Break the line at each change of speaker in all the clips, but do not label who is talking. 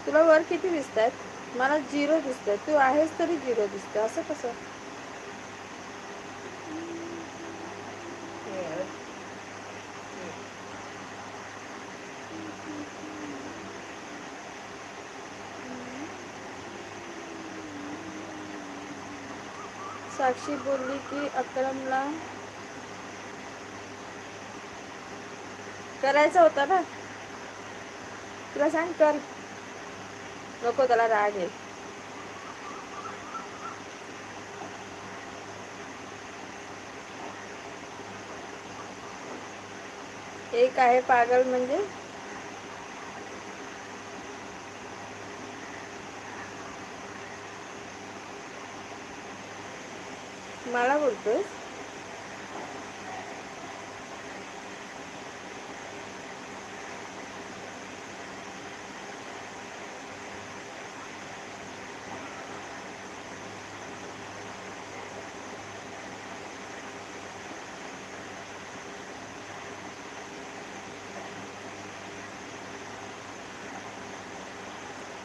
तुला वर किती दिसत आहेत? मला 0 दिसत आहे. तू आहेस तरी 0 दिसतं. असं कसं? साक्षी बोलली की अक्रमला करायचा होता ना. तुला सांग कर. नको त्याला राग येईल. एक आहे पागल म्हणजे मला बोलतोय.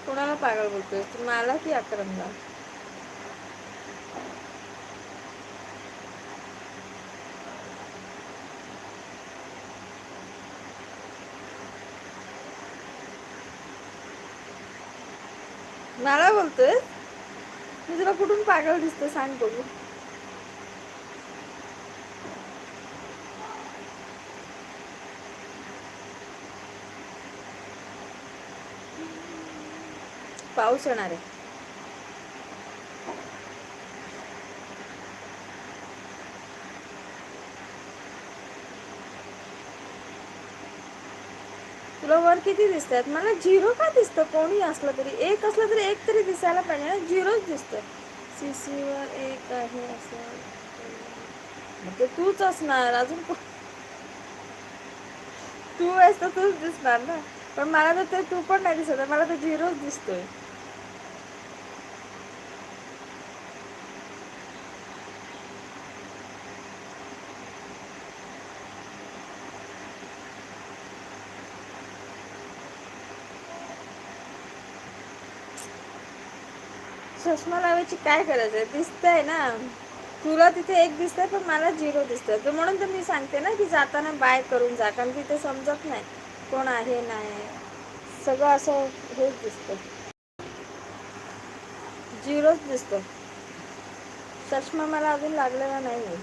कोणाला पागल बोलतोय? मला की अक्रमला? मला बोलतोय. मी तुला कुठून पागल दिसतो सांग बघू. पाऊस येणार आहे. तुला वर किती दिसत आहेत? मला 0 का दिसतं? कोणी असलं तरी, एक असलं तरी एक तरी दिसायला पाहिजे ना. 0च दिसतं. CC वर एक आहे असं. मग ते तूच असणार. अजून तू आहेस तर तूच दिसणार ना. पण मला तर ते तू पण नाही दिसत आहे. मला तर 0च दिसतोय. चष्मा लावायची काय गरज आहे? दिसतंय ना. तुला तिथे एक दिसतंय पण मला 0 दिसतंय. तर म्हणून तर मी सांगते ना की जाताना बाय करून जा. कारण तिथे समजत नाही कोण आहे नाही. सगळं असं हेच दिसतं. 0च दिसतं. चष्मा मला अजून लागलेला नाही आहे.